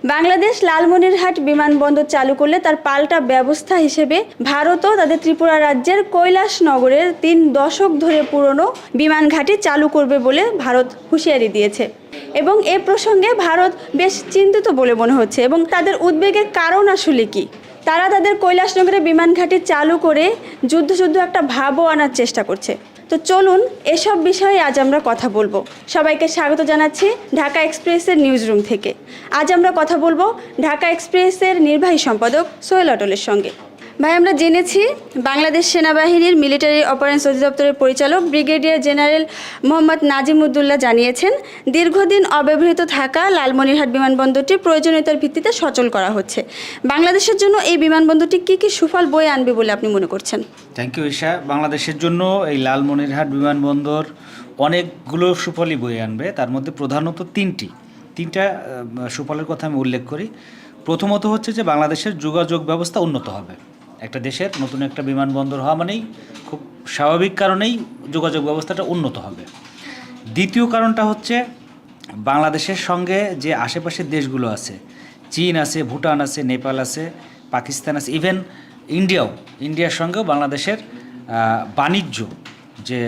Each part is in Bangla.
বাংলাদেশ লালমনিরহাট বিমানবন্দর চালু করলে তার পাল্টা ব্যবস্থা হিসেবে ভারতও তাদের ত্রিপুরা রাজ্যের কৈলাসনগরের 3 দশক ধরে পুরনো বিমান ঘাঁটি চালু করবে বলে ভারত হুঁশিয়ারি দিয়েছে। এবং এ প্রসঙ্গে ভারত বেশ চিন্তিত বলে মনে হচ্ছে। এবং তাদের উদ্বেগের কারণ আসলে কি? তারা তাদের কৈলাসনগরে বিমান ঘাঁটি চালু করে যুদ্ধ একটা ভাবও আনার চেষ্টা করছে। তো চলুন এসব বিষয়ে আজ আমরা কথা বলবো। সবাইকে স্বাগত জানাচ্ছি ঢাকা এক্সপ্রেসের নিউজ রুম থেকে। আজ আমরা কথা বলবো ঢাকা এক্সপ্রেসের নির্বাহী সম্পাদক সোহেল অটলের সঙ্গে। ভাই, আমরা জেনেছি বাংলাদেশ সেনাবাহিনীর মিলিটারি অপারেশনস অধিদপ্তরের পরিচালক ব্রিগেডিয়ার জেনারেল মোহাম্মদ নাজিমুদ্দৌলা জানিয়েছেন, দীর্ঘদিন অব্যবহৃত থাকা লালমনিরহাট বিমানবন্দরটি প্রয়োজনীয়তার ভিত্তিতে সচল করা হচ্ছে। বাংলাদেশের জন্য এই বিমানবন্দরটি কী সুফল বয়ে আনবে বলে আপনি মনে করছেন? Thank you Isha. বাংলাদেশের জন্য এই লালমনিরহাট বিমানবন্দর অনেকগুলো সুফলই বয়ে আনবে। তার মধ্যে প্রধানত তিনটা সুফলের কথা আমি উল্লেখ করি। প্রথমত হচ্ছে যে বাংলাদেশের যোগাযোগ ব্যবস্থা উন্নত হবে। একটা দেশের নতুন একটা বিমানবন্দর হওয়া মানেই খুব স্বাভাবিক কারণেই যোগাযোগ ব্যবস্থাটা উন্নত হবে। দ্বিতীয় কারণটা হচ্ছে বাংলাদেশের সঙ্গে যে আশেপাশের দেশগুলো আছে, চীন আছে, ভুটান আছে, নেপাল আছে, পাকিস্তান আছে, ইভেন ইন্ডিয়ার সঙ্গেও বাংলাদেশের বাণিজ্য যে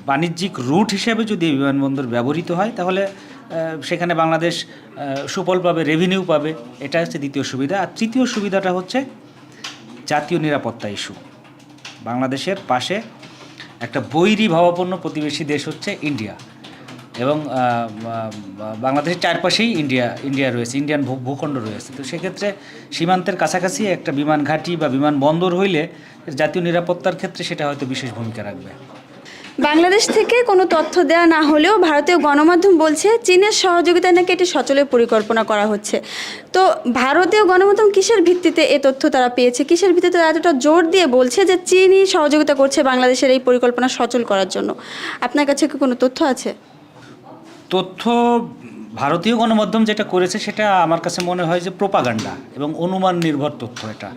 বাণিজ্যিক রুট হিসেবে যদি বিমানবন্দর ব্যবহৃত হয় তাহলে সেখানে বাংলাদেশ সুফল পাবে, রেভিনিউ পাবে। এটা হচ্ছে দ্বিতীয় সুবিধা। আর তৃতীয় সুবিধাটা হচ্ছে জাতীয় নিরাপত্তা ইস্যু। বাংলাদেশের পাশে একটা বৈরী ভাবাপন্ন প্রতিবেশী দেশ হচ্ছে ইন্ডিয়া, এবং বাংলাদেশের চারপাশেই ইন্ডিয়া রয়েছে, ইন্ডিয়ান ভূখণ্ড রয়েছে। তো সেক্ষেত্রে সীমান্তের কাছাকাছি একটা বিমান ঘাঁটি বা বিমানবন্দর হইলে জাতীয় নিরাপত্তার ক্ষেত্রে সেটা হয়তো বিশেষ ভূমিকা রাখবে। বাংলাদেশ থেকে কোনো তথ্য দেওয়া না হলেও ভারতীয় গণমাধ্যম বলছে চীনের সহযোগিতায় নাকি এটি সচলের পরিকল্পনা করা হচ্ছে। তো ভারতীয় গণমাধ্যম কিসের ভিত্তিতে এ তথ্য তারা পেয়েছে? কিসের ভিত্তিতে এতটা জোর দিয়ে বলছে যে চীনই সহযোগিতা করছে বাংলাদেশের এই পরিকল্পনা সচল করার জন্য? আপনার কাছে কি কোনো তথ্য আছে? তথ্য ভারতীয় গণমাধ্যম যেটা করেছে সেটা আমার কাছে মনে হয় যে প্রোপাগান্ডা এবং অনুমান নির্ভর তথ্য এটা।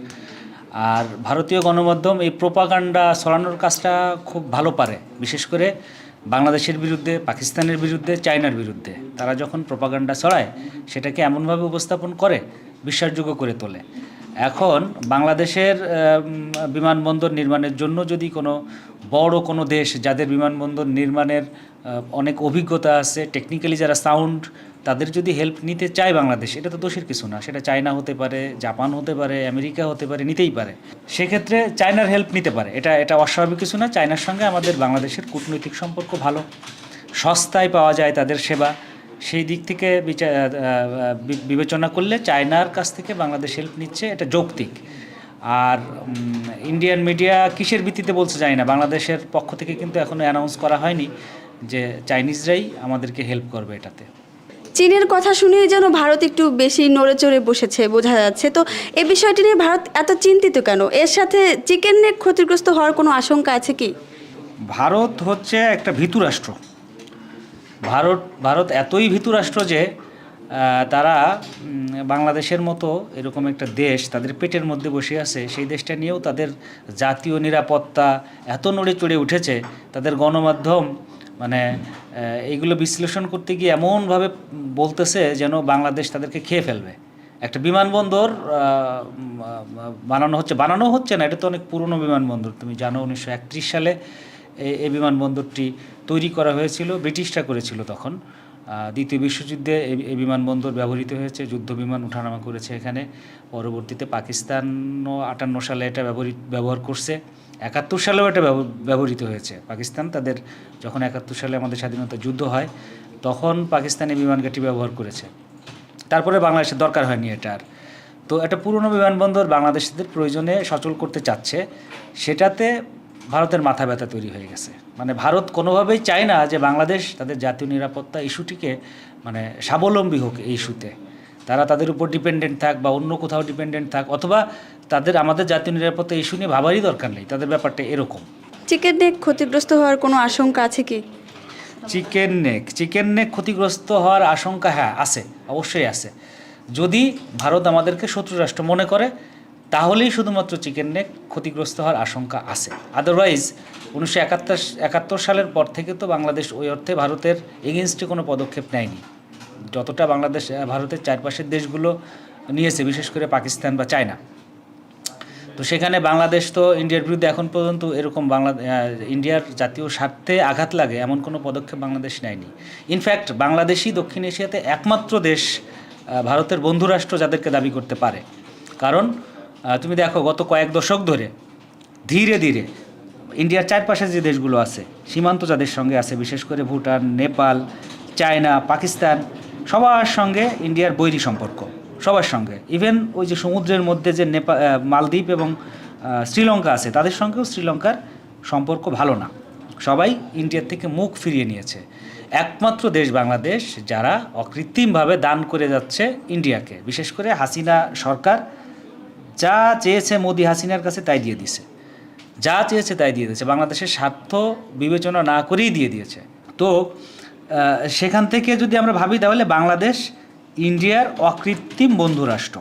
আর ভারতীয় গণমাধ্যম এই প্রোপাগান্ডা ছড়ানোর কাজটা খুব ভালো পারে, বিশেষ করে বাংলাদেশের বিরুদ্ধে, পাকিস্তানের বিরুদ্ধে, চায়নার বিরুদ্ধে। তারা যখন প্রোপাগান্ডা ছড়ায় সেটাকে এমনভাবে উপস্থাপন করে, বিশ্বাসযোগ্য করে তোলে। এখন বাংলাদেশের বিমানবন্দর নির্মাণের জন্য যদি বড় কোনো দেশ যাদের বিমানবন্দর নির্মাণের অনেক অভিজ্ঞতা আছে, টেকনিক্যালি যারা সাউন্ড, তাদের যদি হেল্প নিতে চায় বাংলাদেশ, এটা তো দোষের কিছু না। সেটা চায়না হতে পারে, জাপান হতে পারে, আমেরিকা হতে পারে, নিতেই পারে। সেক্ষেত্রে চায়নার হেল্প নিতে পারে, এটা অস্বাভাবিক কিছু না। চায়নার সঙ্গে আমাদের বাংলাদেশের কূটনৈতিক সম্পর্ক ভালো, সস্তায় পাওয়া যায় তাদের সেবা। সেই দিক থেকে বিবেচনা করলে চায়নার কাছ থেকে বাংলাদেশ হেল্প নিচ্ছে, এটা যৌক্তিক। আর ইন্ডিয়ান মিডিয়া কিসের ভিত্তিতে বলছে জানি না, বাংলাদেশের পক্ষ থেকে কিন্তু এখনও অ্যানাউন্স করা হয়নি যে চাইনিজরাই আমাদেরকে হেল্প করবে এটাতে। চীনের কথা শুনেই যেন ভারত একটু বেশি নড়ে চড়ে বসেছে বোঝা যাচ্ছে। তো এই বিষয়টি নিয়ে ভারত এত চিন্তিত কেন? এর সাথে চিকেন নেক ক্ষতিগ্রস্ত হওয়ার কোনো আশঙ্কা আছে কি? ভারত হচ্ছে একটা ভীতু রাষ্ট্র। ভারত এতই ভীতু রাষ্ট্র যে তারা বাংলাদেশের মতো এরকম একটা দেশ তাদের পেটের মধ্যে বসে আছে, সেই দেশটা নিয়েও তাদের জাতীয় নিরাপত্তা এত নড়ে চড়ে উঠেছে। তাদের গণমাধ্যম এইগুলো বিশ্লেষণ করতে গিয়ে এমনভাবে বলতেছে যেন বাংলাদেশ তাদেরকে খেয়ে ফেলবে। একটা বিমানবন্দর বানানো হচ্ছে না, এটা তো অনেক পুরনো বিমানবন্দর। তুমি জানো 1931 সালে এই বিমানবন্দরটি তৈরি করা হয়েছিল, ব্রিটিশরা করেছিল তখন। দ্বিতীয় বিশ্বযুদ্ধে এই বিমানবন্দর ব্যবহৃত হয়েছে, যুদ্ধ বিমান ওঠানামা করেছে এখানে। পরবর্তীতে পাকিস্তানও 58 সালে এটা ব্যবহার করছে, 71 সালেও এটা ব্যবহৃত হয়েছে। পাকিস্তান তাদের যখন 71 সালে আমাদের স্বাধীনতা যুদ্ধ হয় তখন পাকিস্তানি বিমান ঘাঁটি ব্যবহার করেছে। তারপরে বাংলাদেশের দরকার হয়নি এটার। তো একটা পুরনো বিমানবন্দর বাংলাদেশিদের প্রয়োজনে সচল করতে চাচ্ছে, সেটাতে ভারতের মাথা ব্যথা তৈরি হয়ে গেছে। ভারত কোনোভাবেই চায় না যে বাংলাদেশ তাদের জাতীয় নিরাপত্তা ইস্যুটিকে স্বাবলম্বী হোক এই ইস্যুতে। তারা তাদের উপর ডিপেন্ডেন্ট থাক বা অন্য কোথাও ডিপেন্ডেন্ট থাক, অথবা আমাদের জাতীয় নিরাপত্তা ইস্যু নিয়ে ভাবারই দরকার নেই। তাদের ব্যাপারটা এরকম। চিকেন নেক ক্ষতিগ্রস্ত হওয়ার কোনো আশঙ্কা আছে কি? চিকেন নেক ক্ষতিগ্রস্ত হওয়ার আশঙ্কা আছে, অবশ্যই আছে। যদি ভারত আমাদেরকে শত্রু রাষ্ট্র মনে করে তাহলেই শুধুমাত্র চিকেন নেক ক্ষতিগ্রস্ত হওয়ার আশঙ্কা আছে। আদারওয়াইজ 1971 সালের পর থেকে তো বাংলাদেশ ওই অর্থে ভারতের এগেনস্টে কোনো পদক্ষেপ নেয়নি। যতটা বাংলাদেশ ভারতের চারপাশের দেশগুলো নিয়েছে, বিশেষ করে পাকিস্তান বা চায়না। তো সেখানে বাংলাদেশ তো ইন্ডিয়ার বিরুদ্ধে এখন পর্যন্ত এরকম ইন্ডিয়ার জাতীয় স্বার্থে আঘাত লাগে এমন কোনো পদক্ষেপ বাংলাদেশ নেয়নি। ইনফ্যাক্ট বাংলাদেশই দক্ষিণ এশিয়াতে একমাত্র দেশ ভারতের বন্ধুরাষ্ট্র যাদেরকে দাবি করতে পারে। কারণ তুমি দেখো গত কয়েক দশক ধরে ধীরে ধীরে ইন্ডিয়ার চারপাশে যে দেশগুলো আছে, সীমান্ত যাদের সঙ্গে আছে, বিশেষ করে ভুটান, নেপাল, চায়না, পাকিস্তান, সবার সঙ্গে ইন্ডিয়ার বৈরী সম্পর্ক, সবার সঙ্গে। ইভেন ওই যে সমুদ্রের মধ্যে যে মালদ্বীপ এবং শ্রীলঙ্কা আছে, তাদের সঙ্গেও শ্রীলঙ্কার সম্পর্ক ভালো না। সবাই ইন্ডিয়ার থেকে মুখ ফিরিয়ে নিয়েছে। একমাত্র দেশ বাংলাদেশ যারা অকৃত্রিমভাবে দান করে যাচ্ছে ইন্ডিয়াকে। বিশেষ করে হাসিনা সরকার যা চেয়েছে মোদি হাসিনার কাছে তাই দিয়ে দিছে, যা চেয়েছে তাই দিয়ে দিয়েছে, বাংলাদেশের স্বার্থ বিবেচনা না করেই দিয়ে দিয়েছে। তো সেখান থেকে যদি আমরা ভাবি তাহলে বাংলাদেশ ইন্ডিয়ার অকৃত্রিম বন্ধুরাষ্ট্র।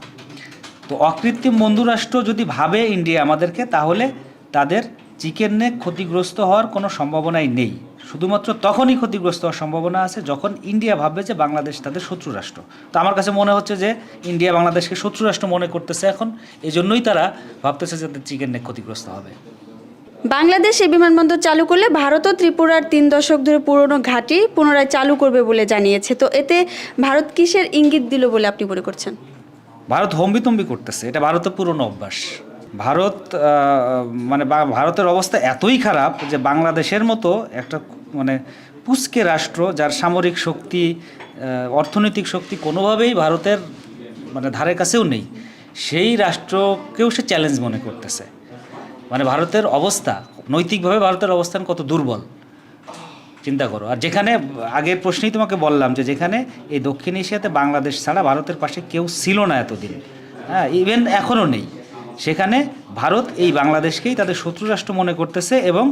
তো অকৃত্রিম বন্ধুরাষ্ট্র যদি ভাবে ইন্ডিয়া আমাদেরকে, তাহলে তাদের চিকেন নেক ক্ষতিগ্রস্ত হওয়ার কোনো সম্ভাবনাই নেই। শুধুমাত্র তখনই ক্ষতিগ্রস্ত হওয়ার সম্ভাবনা আছে যখন ইন্ডিয়া ভাববে যে বাংলাদেশ তাদের শত্রু রাষ্ট্র। তো আমার কাছে মনে হচ্ছে যে ইন্ডিয়া বাংলাদেশকে শত্রু রাষ্ট্র মনে করতেছে এখন, এজন্যই তারা ভাবতেছে যে তাদের চিকেন নেক ক্ষতিগ্রস্ত হবে। বাংলাদেশ এই বিমানবন্দর চালু করলে ভারতও ত্রিপুরার 3 দশক ধরে পুরনো ঘাঁটি পুনরায় চালু করবে বলে জানিয়েছে। তো এতে ভারত কিসের ইঙ্গিত দিল বলে আপনি মনে করছেন? ভারত হম্বিতম্বি করতেছে, এটা ভারতের পুরনো অভ্যাস। ভারতের অবস্থা এতই খারাপ যে বাংলাদেশের মতো একটা পুচকে রাষ্ট্র, যার সামরিক শক্তি, অর্থনৈতিক শক্তি কোনোভাবেই ভারতের ধারে কাছেও নেই, সেই রাষ্ট্রকেও সে চ্যালেঞ্জ মনে করতেছে। ভারতের অবস্থা, নৈতিকভাবে ভারতের অবস্থান কত দুর্বল চিন্তা করো। আর যেখানে আগের প্রশ্নেই তোমাকে বললাম যে যেখানে এই দক্ষিণ এশিয়াতে বাংলাদেশ ছাড়া ভারতের পাশে কেউ ছিল না এতদিন, হ্যাঁ, ইভেন এখনও নেই, সেখানে ভারত এই বাংলাদেশকেই তাদের শত্রু রাষ্ট্র মনে করতেছে এবং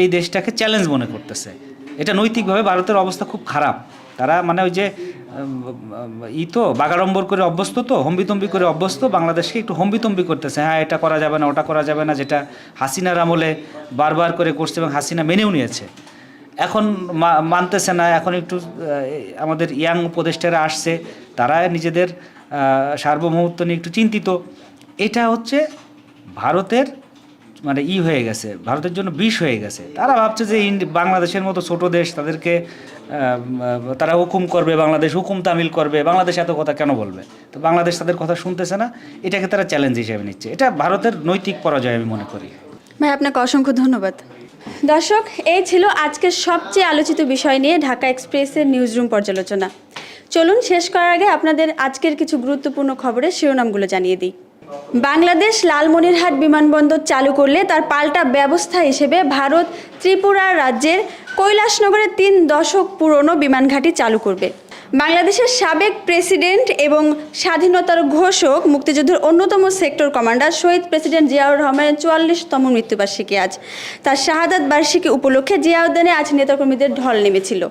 এই দেশটাকে চ্যালেঞ্জ মনে করতেছে। এটা নৈতিকভাবে ভারতের অবস্থা খুব খারাপ। তারা ওই যে তো বাগাড়ম্বর করে অভ্যস্ত, তো হম্বিতম্বি করে অভ্যস্ত, বাংলাদেশকে একটু হম্বিতম্বি করতেছে, হ্যাঁ এটা করা যাবে না, ওটা করা যাবে না, যেটা হাসিনার আমলে বারবার করে করছে এবং হাসিনা মেনেও নিয়েছে। এখন মানতেছে না, এখন একটু আমাদের ইয়াং উপদেষ্টারা আসছে, তারা নিজেদের সার্বভৌমত্ব নিয়ে একটু চিন্তিত। এটা হচ্ছে ভারতের হয়ে গেছে, ভারতের জন্য বিষ হয়ে গেছে। তারা ভাবছে যে বাংলাদেশের মতো ছোট দেশ, তাদেরকে তারা হুকুম করবে, বাংলাদেশ হুকুম তামিল করবে, বাংলাদেশ এত কথা কেন বলবে? তো বাংলাদেশ তাদের কথা শুনতেছে না, এটাকে তারা চ্যালেঞ্জ হিসেবে নিচ্ছে। এটা ভারতের নৈতিক পরাজয় আমি মনে করি। ভাই, আপনাকে অসংখ্য ধন্যবাদ। দর্শক, এই ছিল আজকের সবচেয়ে আলোচিত বিষয় নিয়ে ঢাকা এক্সপ্রেসের নিউজরুম পর্যালোচনা। চলুন শেষ করার আগে আপনাদের আজকের কিছু গুরুত্বপূর্ণ খবরের শিরোনামগুলো জানিয়ে দিই। বাংলাদেশ লালমনিরহাট বিমানবন্দর চালু করলে তার পাল্টা ব্যবস্থা হিসেবে ভারত ত্রিপুরা রাজ্যের কৈলাসনগরে 3 দশক পুরনো বিমানঘাঁটি চালু করবে। বাংলাদেশের সাবেক প্রেসিডেন্ট এবং স্বাধীনতার ঘোষক, মুক্তিযুদ্ধের অন্যতম সেক্টর কমান্ডার শহীদ প্রেসিডেন্ট জিয়াউর রহমানের 44তম মৃত্যুবার্ষিকী আজ। তার শাহাদাত বার্ষিকী উপলক্ষে জিয়া উদ্যানে আজ নেতাকর্মীদের ঢল নেমেছিল।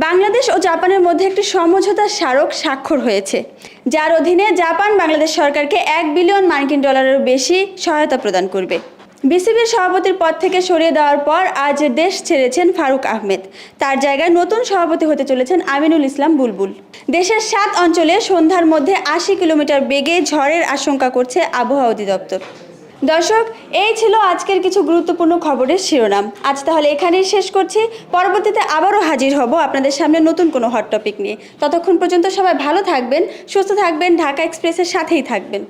বাংলাদেশ ও জাপানের মধ্যে একটি সমঝোতা স্মারক স্বাক্ষর হয়েছে, যার অধীনে জাপান বাংলাদেশ সরকারকে $1 বিলিয়ন বেশি সহায়তা প্রদান করবে। বিসিবির সভাপতির পদ থেকে সরিয়ে দেওয়ার পর আজ দেশ ছেড়েছেন ফারুক আহমেদ। তার জায়গায় নতুন সভাপতি হতে চলেছেন আমিনুল ইসলাম বুলবুল। দেশের 7 অঞ্চলে সন্ধ্যার মধ্যে 80 কিলোমিটার বেগে ঝড়ের আশঙ্কা করছে আবহাওয়া অধিদপ্তর। দর্শক, এই ছিল আজকের কিছু গুরুত্বপূর্ণ খবরের শিরোনাম। আজ তাহলে এখানেই শেষ করছি। পরবর্তীতে আবারও হাজির হব আপনাদের সামনে নতুন কোনো হট টপিক নিয়ে। ততক্ষণ পর্যন্ত সবাই ভালো থাকবেন, সুস্থ থাকবেন, ঢাকা এক্সপ্রেসের সাথেই থাকবেন।